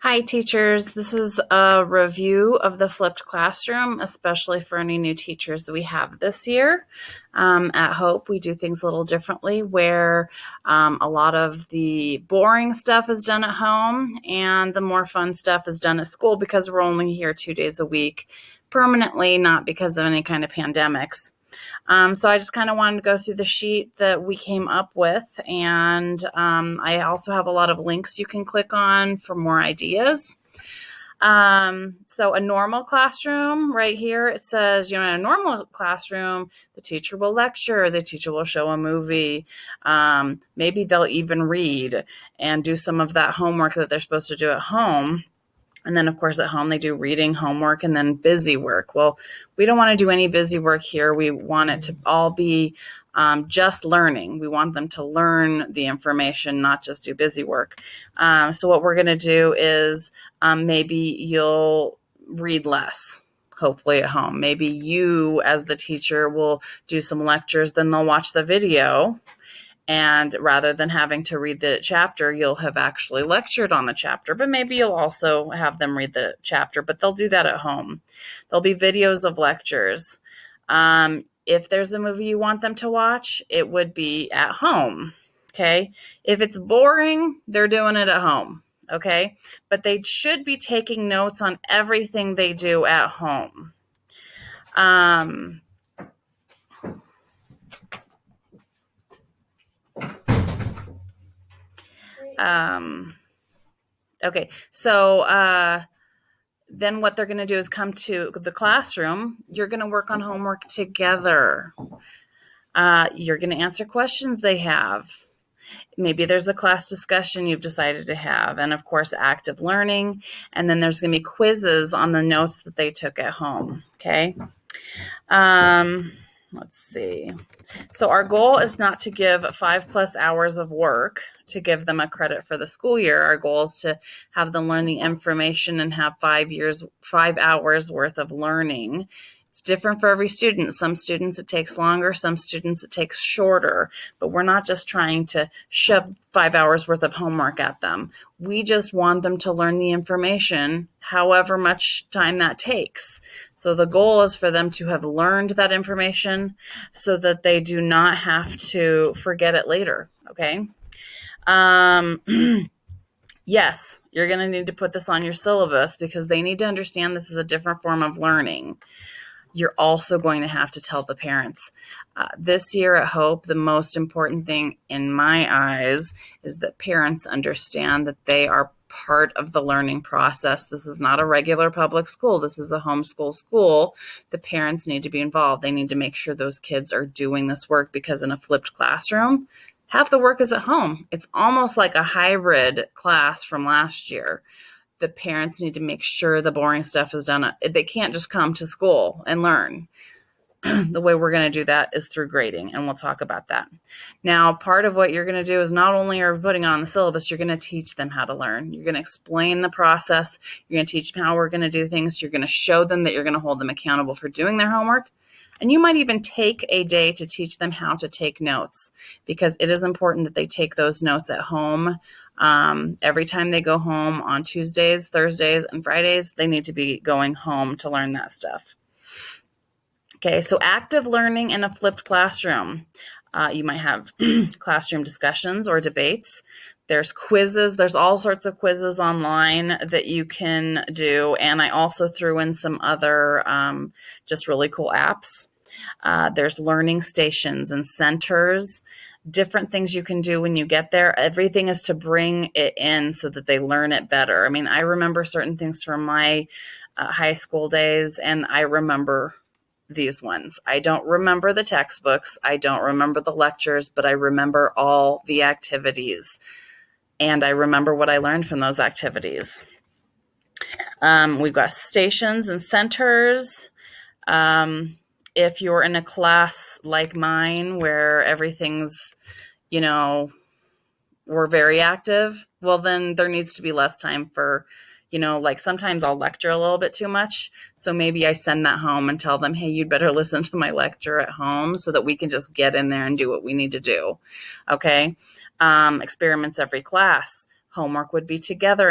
Hi, teachers. This is a review of the flipped classroom, especially for any new teachers that we have this year. At Hope, we do things a little differently where a lot of the boring stuff is done at home and the more fun stuff is done at school because we're only here 2 days a week permanently, not because of any kind of pandemics. So I just kind of wanted to go through the sheet that we came up with, and I also have a lot of links you can click on for more ideas. So a normal classroom right here, it says, in a normal classroom, the teacher will lecture, the teacher will show a movie, maybe they'll even read and do some of that homework that they're supposed to do at home. And then, of course, at home, they do reading, homework, and then busy work. Well, we don't want to do any busy work here. We want it to all be just learning. We want them to learn the information, not just do busy work. So what we're going to do is maybe you'll read less, hopefully at home. Maybe you, as the teacher, will do some lectures, then they'll watch the video. And rather than having to read the chapter, you'll have actually lectured on the chapter, but maybe you'll also have them read the chapter, but they'll do that at home. There'll be videos of lectures. If there's a movie you want them to watch, it would be at home, okay? If it's boring, they're doing it at home, okay? But they should be taking notes on everything they do at home. Okay, so then what they're going to do is come to the classroom. You're going to work on homework together. You're going to answer questions they have. Maybe there's a class discussion you've decided to have, and of course, active learning. And then there's going to be quizzes on the notes that they took at home. Okay. Let's see. So our goal is not to give 5+ hours of work to give them a credit for the school year. Our goal is to have them learn the information and have 5 hours worth of learning. It's different for every student. Some students it takes longer, some students it takes shorter, but we're not just trying to shove 5 hours worth of homework at them. We just want them to learn the information however much time that takes. So the goal is for them to have learned that information so that they do not have to forget it later, okay? Yes, you're going to need to put this on your syllabus because they need to understand this is a different form of learning. You're also going to have to tell the parents. This year at Hope, the most important thing in my eyes is that parents understand that they are part of the learning process. This is not a regular public school. This is a homeschool school. The parents need to be involved. They need to make sure those kids are doing this work because in a flipped classroom, half the work is at home. It's almost like a hybrid class from last year. The parents need to make sure the boring stuff is done. They can't just come to school and learn. The way we're going to do that is through grading, and we'll talk about that. Now, part of what you're going to do is not only are we putting on the syllabus, you're going to teach them how to learn. You're going to explain the process. You're going to teach them how we're going to do things. You're going to show them that you're going to hold them accountable for doing their homework. And you might even take a day to teach them how to take notes because it is important that they take those notes at home. Every time they go home on Tuesdays, Thursdays, and Fridays, they need to be going home to learn that stuff. Okay, so active learning in a flipped classroom. You might have classroom discussions or debates. There's quizzes. There's all sorts of quizzes online that you can do. And I also threw in some other just really cool apps. There's learning stations and centers, different things you can do when you get there. Everything is to bring it in so that they learn it better. I mean, I remember certain things from my high school days, and I remember these ones. I don't remember the textbooks. I don't remember the lectures, but I remember all the activities. And I remember what I learned from those activities. We've got stations and centers. If you're in a class like mine where everything's, we're very active, well, then there needs to be less time for, like sometimes I'll lecture a little bit too much. So maybe I send that home and tell them, hey, you'd better listen to my lecture at home so that we can just get in there and do what we need to do. Okay. Experiments every class. Homework would be together